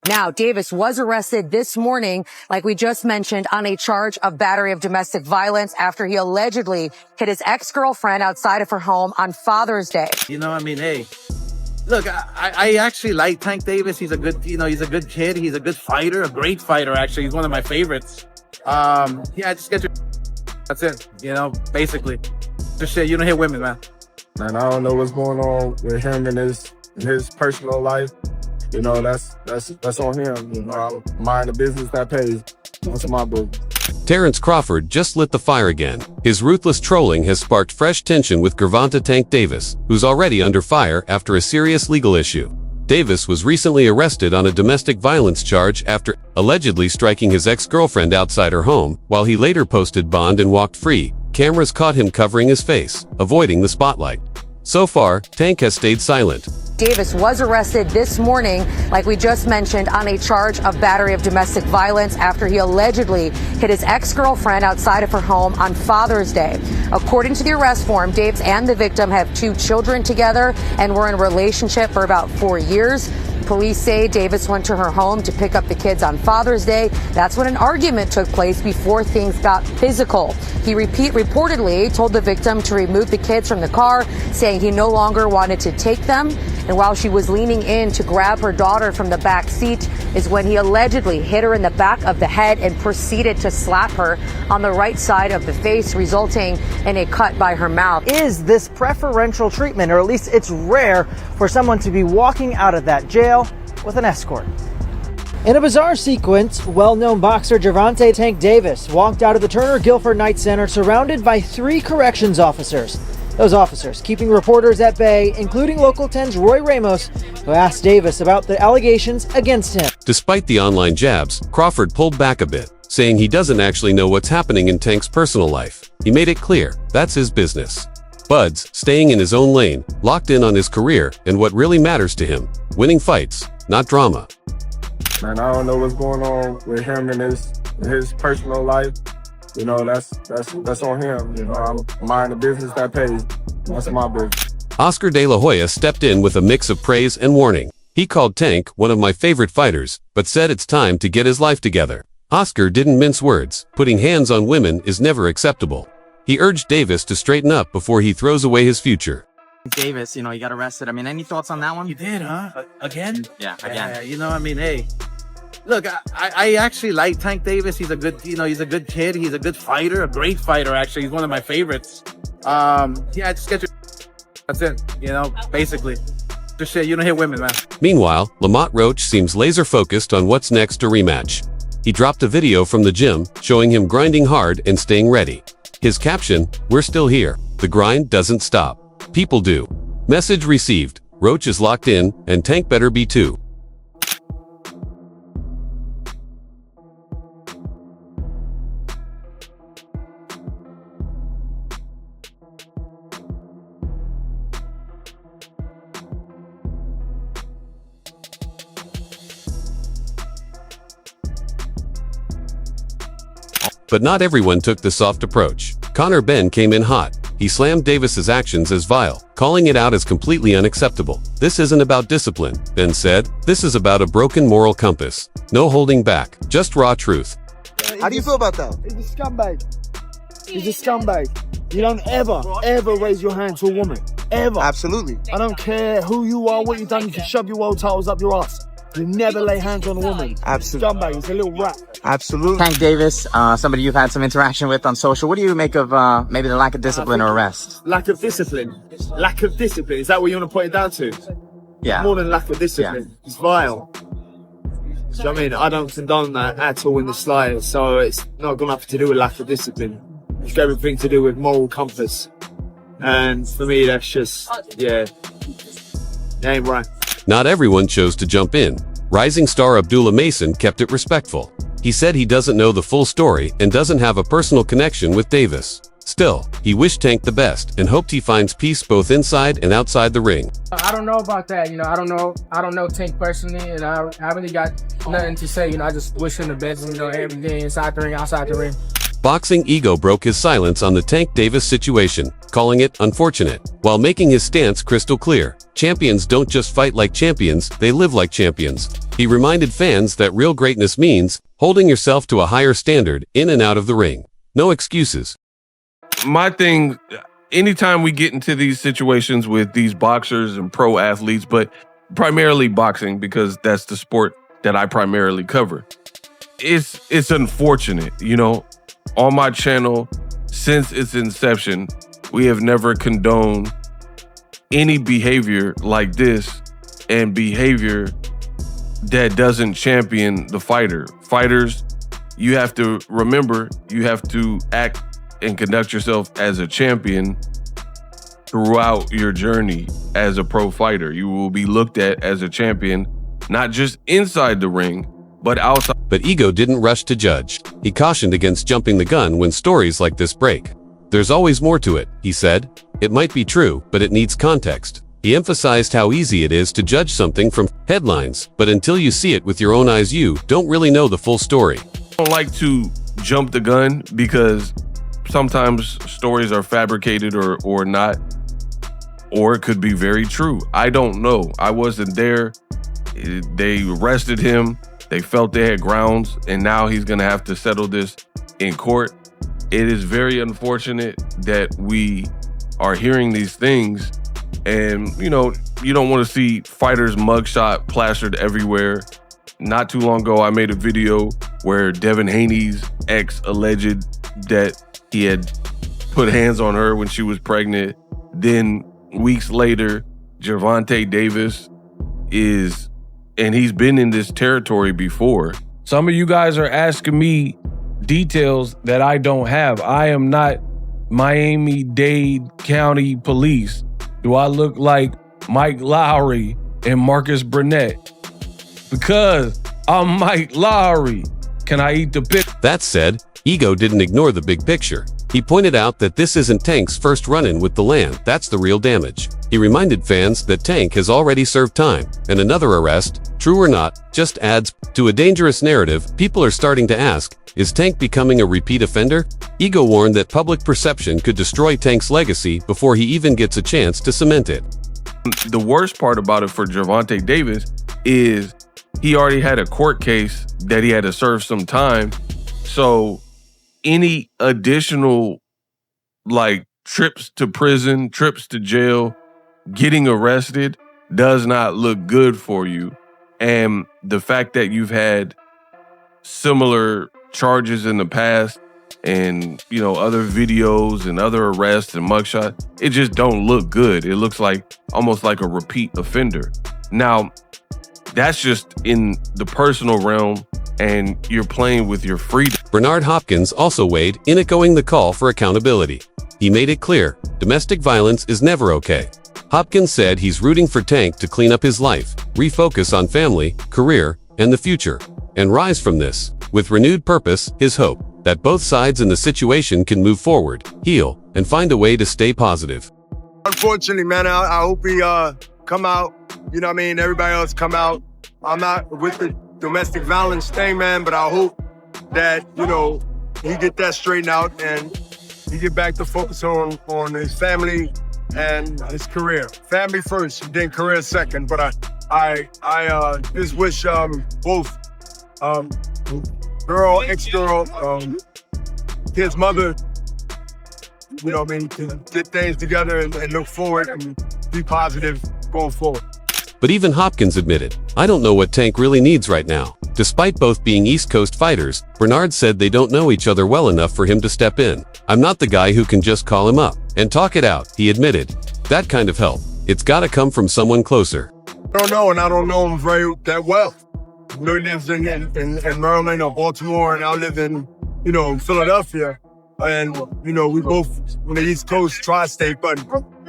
Now, Davis was arrested this morning, like we just mentioned, on a charge of battery of domestic violence after he allegedly hit his ex-girlfriend outside of her home on Father's Day. Hey, look, I actually like Tank Davis. He's a good, he's a good kid. He's a good fighter, a great fighter, actually. He's one of my favorites. Just get your... That's it, basically. Just shit, you don't hit women, man. Man, I don't know what's going on with him in his personal life. That's on him. I'm mind the business that pays. That's my business. Terrence Crawford just lit the fire again. His ruthless trolling has sparked fresh tension with Gervonta Tank Davis, who's already under fire after a serious legal issue. Davis was recently arrested on a domestic violence charge after allegedly striking his ex-girlfriend outside her home. While he later posted bond and walked free, cameras caught him covering his face, avoiding the spotlight. So far, Tank has stayed silent. Davis was arrested this morning, like we just mentioned, on a charge of battery of domestic violence after he allegedly hit his ex-girlfriend outside of her home on Father's Day. According to the arrest form, Davis and the victim have 2 children together and were in a relationship for about 4 years. Police say Davis went to her home to pick up the kids on Father's Day. That's when an argument took place before things got physical. He reportedly told the victim to remove the kids from the car, saying he no longer wanted to take them. And while she was leaning in to grab her daughter from the back seat is when he allegedly hit her in the back of the head and proceeded to slap her on the right side of the face, resulting in a cut by her mouth. Is this preferential treatment, or at least it's rare for someone to be walking out of that jail with an escort? In a bizarre sequence, well-known boxer Gervonta Tank Davis walked out of the Turner Guilford Night Center surrounded by 3 corrections officers. Those officers keeping reporters at bay, including Local 10's Roy Ramos, who asked Davis about the allegations against him. Despite the online jabs, Crawford pulled back a bit, saying he doesn't actually know what's happening in Tank's personal life. He made it clear, that's his business. Bud's staying in his own lane, locked in on his career and what really matters to him, winning fights, not drama. Man, I don't know what's going on with him in his personal life. That's on him. I'm mind the business that pays. That's my business. Oscar De La Hoya stepped in with a mix of praise and warning. He called Tank one of my favorite fighters, but said it's time to get his life together. Oscar didn't mince words. Putting hands on women is never acceptable. He urged Davis to straighten up before he throws away his future. Davis, he got arrested. Any thoughts on that one? You did, huh? Again? Yeah, again. Hey. Look, I actually like Tank Davis. He's a good, he's a good kid. He's a good fighter, a great fighter, actually. He's one of my favorites. Just get your... That's it, basically. Just shit, you don't hit women, man. Meanwhile, Lamont Roach seems laser-focused on what's next to rematch. He dropped a video from the gym, showing him grinding hard and staying ready. His caption, "We're still here. The grind doesn't stop. People do." Message received. Roach is locked in, and Tank better be too. But not everyone took the soft approach. Connor Ben came in hot. He slammed Davis's actions as vile, calling it out as completely unacceptable. "This isn't about discipline," Ben said. "This is about a broken moral compass. No holding back, just raw truth." How do you feel about that? He's a scumbag. He's a scumbag. You don't ever raise your hand to a woman. Ever. Absolutely. I don't care who you are, what you've done. You can shove your world titles up your ass. You never lay hands on a woman. Absolutely. Scumbag. He's a little rat. Absolutely. Tank Davis, somebody you've had some interaction with on social. What do you make of maybe the lack of discipline or arrest? Lack of discipline. Lack of discipline. Is that what you want to put it down to? Yeah. More than lack of discipline. Yeah. It's vile. Do you know what I mean? I don't condone that at all in the slightest. So it's not got nothing to do with lack of discipline. It's got everything to do with moral compass. And for me, that's just, it ain't right. Not everyone chose to jump in. Rising star Abdullah Mason kept it respectful. He said he doesn't know the full story and doesn't have a personal connection with Davis. Still, he wished Tank the best and hoped he finds peace both inside and outside the ring. I don't know about that, I don't know Tank personally, and I really got nothing to say, I just wish him the best, everything inside the ring, outside the ring. Boxing ego broke his silence on the Tank Davis situation, calling it unfortunate, while making his stance crystal clear. Champions don't just fight like champions, they live like champions. He reminded fans that real greatness means holding yourself to a higher standard in and out of the ring. No excuses. My thing, anytime we get into these situations with these boxers and pro athletes, but primarily boxing because that's the sport that I primarily cover, it's unfortunate. You know, on my channel, since its inception, we have never condoned any behavior like this and behavior that doesn't champion the fighter. Fighters, you have to remember, you have to act and conduct yourself as a champion throughout your journey as a pro fighter. You will be looked at as a champion, not just inside the ring, but outside. But Ego didn't rush to judge. He cautioned against jumping the gun when stories like this break. There's always more to it, he said. It might be true, but it needs context. He emphasized how easy it is to judge something from headlines, but until you see it with your own eyes, you don't really know the full story. I don't like to jump the gun because sometimes stories are fabricated or not, or it could be very true. I don't know. I wasn't there. They arrested him. They felt they had grounds, and now he's going to have to settle this in court. It is very unfortunate that we are hearing these things. And, you know, you don't want to see fighters' mugshot plastered everywhere. Not too long ago, I made a video where Devin Haney's ex alleged that he had put hands on her when she was pregnant. Then weeks later, Gervonta Davis and he's been in this territory before. Some of you guys are asking me details that I don't have. I am not Miami-Dade County Police. Do I look like Mike Lowry and Marcus Burnett? Because I'm Mike Lowry. Can I eat the pit? That said, Ego didn't ignore the big picture. He pointed out that this isn't Tank's first run-in with the land. That's the real damage. He reminded fans that Tank has already served time, and another arrest, true or not, just adds to a dangerous narrative. People are starting to ask, is Tank becoming a repeat offender? Ego warned that public perception could destroy Tank's legacy before he even gets a chance to cement it. The worst part about it for Gervonta Davis is he already had a court case that he had to serve some time. So any additional trips to prison, trips to jail, getting arrested does not look good for you. And the fact that you've had similar charges in the past and, you know, other videos and other arrests and mugshot, it just don't look good. It looks like almost like a repeat offender. Now, that's just in the personal realm, and you're playing with your freedom. Bernard Hopkins also weighed in echoing the call for accountability. He made it clear, domestic violence is never okay. Hopkins said he's rooting for Tank to clean up his life, refocus on family, career, and the future, and rise from this, with renewed purpose. His hope that both sides in the situation can move forward, heal, and find a way to stay positive. Unfortunately, man, I hope he come out. You know what I mean? Everybody else come out. I'm not with the domestic violence thing, man, but I hope that, you know, he get that straightened out and he get back to focus on his family and his career. Family first, then career second. But I just wish both ex-girl, his mother, you know what I mean, to get things together and look forward and be positive going forward. But even Hopkins admitted, I don't know what Tank really needs right now. Despite both being East Coast fighters, Bernard said they don't know each other well enough for him to step in. I'm not the guy who can just call him up and talk it out, he admitted. That kind of help, it's gotta come from someone closer. I don't know, and I don't know him that well. He lives in Maryland or Baltimore, and I live in, you know, Philadelphia. And, you know, we both on the East Coast, tri-state, but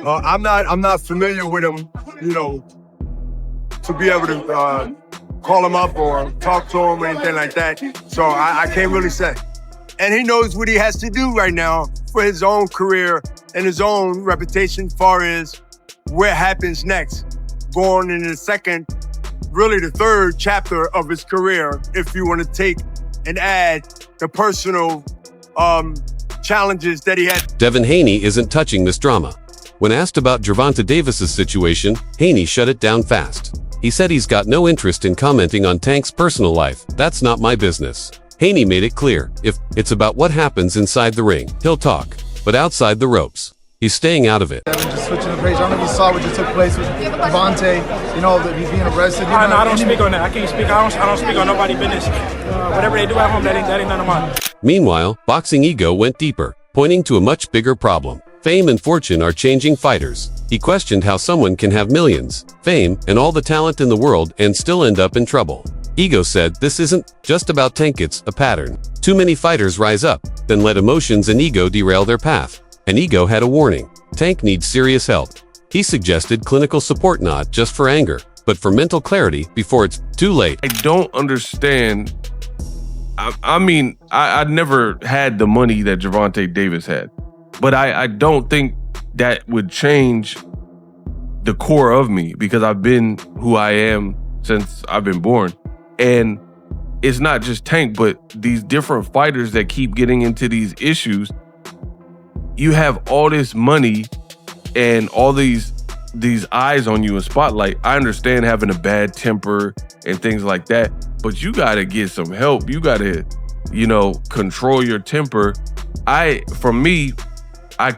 I'm not familiar with him, you know, to be able to call him up or talk to him or anything like that. So I can't really say. And he knows what he has to do right now for his own career and his own reputation as far as what happens next. Going into the second, really the third chapter of his career, if you want to take and add the personal challenges that he had. Devin Haney isn't touching this drama. When asked about Gervonta Davis's situation, Haney shut it down fast. He said he's got no interest in commenting on Tank's personal life. That's not my business. Haney made it clear, if it's about what happens inside the ring, he'll talk. But outside the ropes, he's staying out of it. Just switching the page. I don't know if you saw what just took place with Devontae. You know, that he's being arrested. No, I don't speak on that. I can't speak. I don't speak on nobody's business. Whatever they do at home, that ain't none of mine. Meanwhile, Boxing Ego went deeper, pointing to a much bigger problem. Fame and fortune are changing fighters. He questioned how someone can have millions, fame, and all the talent in the world and still end up in trouble. Ego said this isn't just about Tank, it's a pattern. Too many fighters rise up, then let emotions and ego derail their path. And Ego had a warning. Tank needs serious help. He suggested clinical support not just for anger, but for mental clarity before it's too late. I don't understand. I mean, I never had the money that Gervonta Davis had, but I don't think that would change the core of me because I've been who I am since I've been born. And it's not just Tank, but these different fighters that keep getting into these issues. You have all this money and all these eyes on you in spotlight. I understand having a bad temper and things like that, but you gotta get some help. You gotta, control your temper. For me, I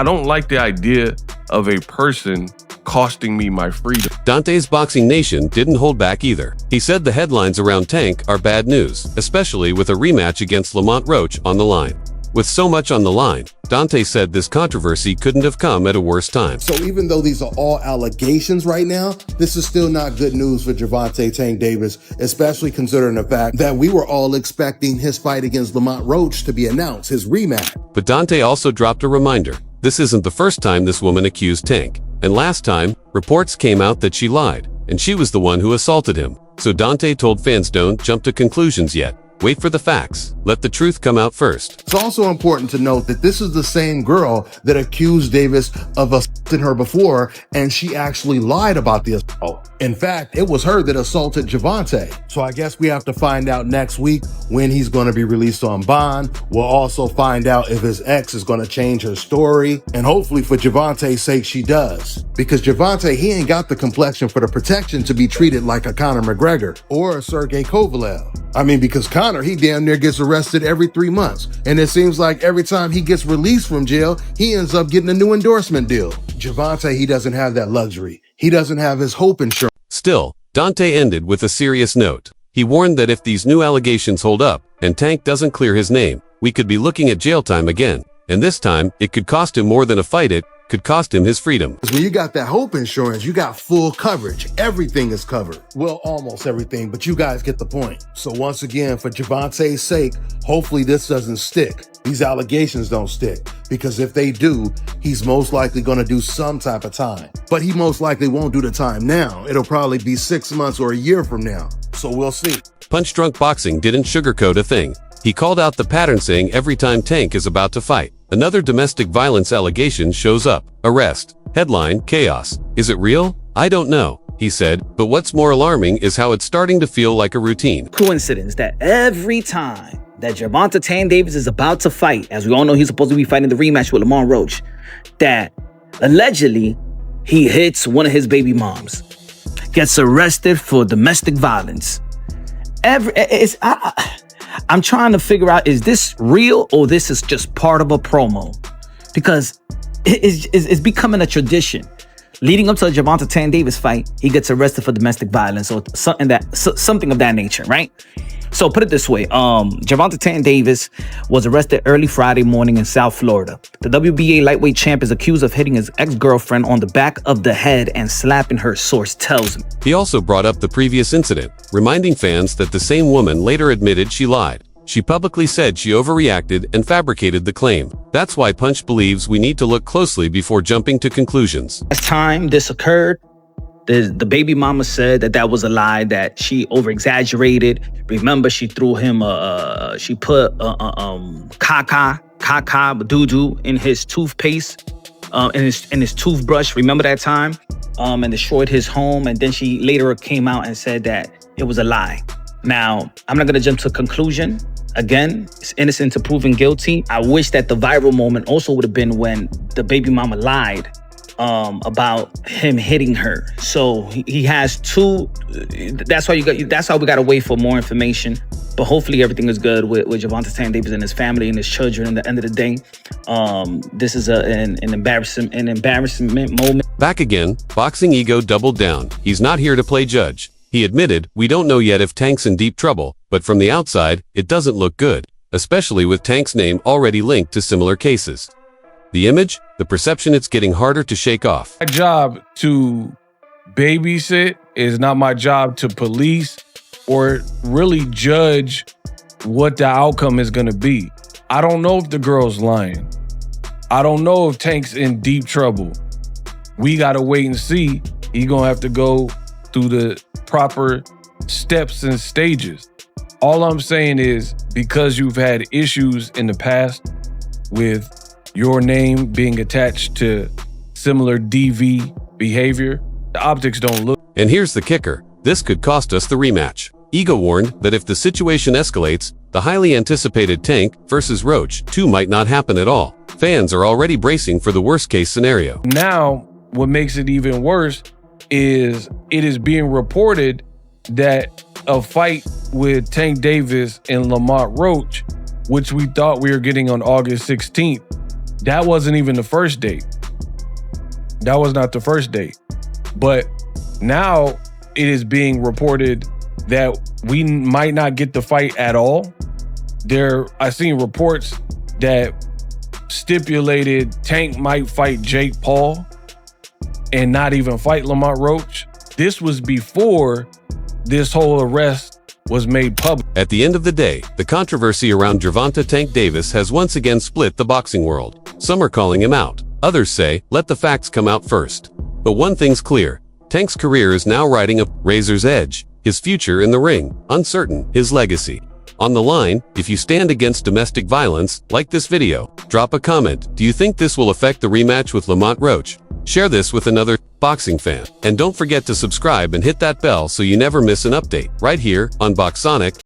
don't like the idea of a person costing me my freedom. Dante's Boxing Nation didn't hold back either. He said the headlines around Tank are bad news, especially with a rematch against Lamont Roach on the line. With so much on the line, Dante said this controversy couldn't have come at a worse time. So even though these are all allegations right now, this is still not good news for Gervonta Tank Davis, especially considering the fact that we were all expecting his fight against Lamont Roach to be announced, his rematch. But Dante also dropped a reminder. This isn't the first time this woman accused Tank. And last time, reports came out that she lied, and she was the one who assaulted him. So Dante told fans don't jump to conclusions yet. Wait for the facts. Let the truth come out first. It's also important to note that this is the same girl that accused Davis of assaulting her before, and she actually lied about the assault. In fact, it was her that assaulted Gervonta. So I guess we have to find out next week when he's going to be released on bond. We'll also find out if his ex is going to change her story, and hopefully for Gervonta's sake she does. Because Gervonta, he ain't got the complexion for the protection to be treated like a Conor McGregor or a Sergey Kovalev. I mean, because Conor, he damn near gets arrested every 3 months. And it seems like every time he gets released from jail, he ends up getting a new endorsement deal. Gervonta, he doesn't have that luxury. He doesn't have his hope insurance. Still, Dante ended with a serious note. He warned that if these new allegations hold up and Tank doesn't clear his name, we could be looking at jail time again. And this time, it could cost him more than a fight. It could cost him his freedom. When you got that hope insurance, you got full coverage. Everything is covered. Well, almost everything, but you guys get the point. So once again, for Gervonta's sake, hopefully this doesn't stick. These allegations don't stick, because if they do, he's most likely going to do some type of time. But he most likely won't do the time now. It'll probably be 6 months or a year from now. So we'll see. Punch Drunk Boxing didn't sugarcoat a thing. He called out the pattern, saying every time Tank is about to fight, another domestic violence allegation shows up. Arrest. Headline, chaos. Is it real? I don't know, he said, but what's more alarming is how it's starting to feel like a routine. Coincidence that every time that Gervonta Tank Davis is about to fight, as we all know he's supposed to be fighting the rematch with Lamont Roach, that allegedly he hits one of his baby moms, gets arrested for domestic violence. I'm trying to figure out, is this real or this is just part of a promo? Because it's becoming a tradition. Leading up to the Gervonta Tank Davis fight, he gets arrested for domestic violence or something of that nature, right? So put it this way, Gervonta Tank Davis was arrested early Friday morning in South Florida. The WBA lightweight champ is accused of hitting his ex-girlfriend on the back of the head and slapping her, source tells me. He also brought up the previous incident, reminding fans that the same woman later admitted she lied. She publicly said she overreacted and fabricated the claim. That's why Punch believes we need to look closely before jumping to conclusions. Last time this occurred, the baby mama said that was a lie, that she over-exaggerated. Remember, she threw him she put caca doo-doo in his toothpaste, in his toothbrush. Remember that time? And destroyed his home. And then she later came out and said that it was a lie. Now, I'm not gonna jump to a conclusion. Again, it's innocent to proven guilty. I wish that the viral moment also would have been when the baby mama lied about him hitting her. So he has two. That's why we gotta wait for more information. But hopefully everything is good with Gervonta Tank Davis and his family and his children. At the end of the day, this is an embarrassment moment. Back again, boxing ego doubled down. He's not here to play judge. He admitted, "We don't know yet if Tank's in deep trouble, but from the outside, it doesn't look good, especially with Tank's name already linked to similar cases." The image, the perception, it's getting harder to shake off. My job to babysit is not my job to police or really judge what the outcome is going to be. I don't know if the girl's lying. I don't know if Tank's in deep trouble. We got to wait and see. He's going to have to go through the proper steps and stages. All I'm saying is, because you've had issues in the past with your name being attached to similar DV behavior, the optics don't look. And here's the kicker. This could cost us the rematch. Ego warned that if the situation escalates, the highly anticipated Tank versus Roach 2 might not happen at all. Fans are already bracing for the worst-case scenario. Now, what makes it even worse is it is being reported that a fight with Tank Davis and Lamont Roach, which we thought we were getting on August 16th, that wasn't even the first date. That was not the first date. But now it is being reported that we might not get the fight at all. I seen reports that stipulated Tank might fight Jake Paul and not even fight Lamont Roach. This was before this whole arrest was made public. At the end of the day, the controversy around Gervonta Tank Davis has once again split the boxing world. Some are calling him out. Others say, let the facts come out first. But one thing's clear. Tank's career is now riding a razor's edge. His future in the ring, uncertain. His legacy on the line. If you stand against domestic violence, like this video. Drop a comment. Do you think this will affect the rematch with Lamont Roach? Share this with another boxing fan. And don't forget to subscribe and hit that bell so you never miss an update. Right here on Boxonic.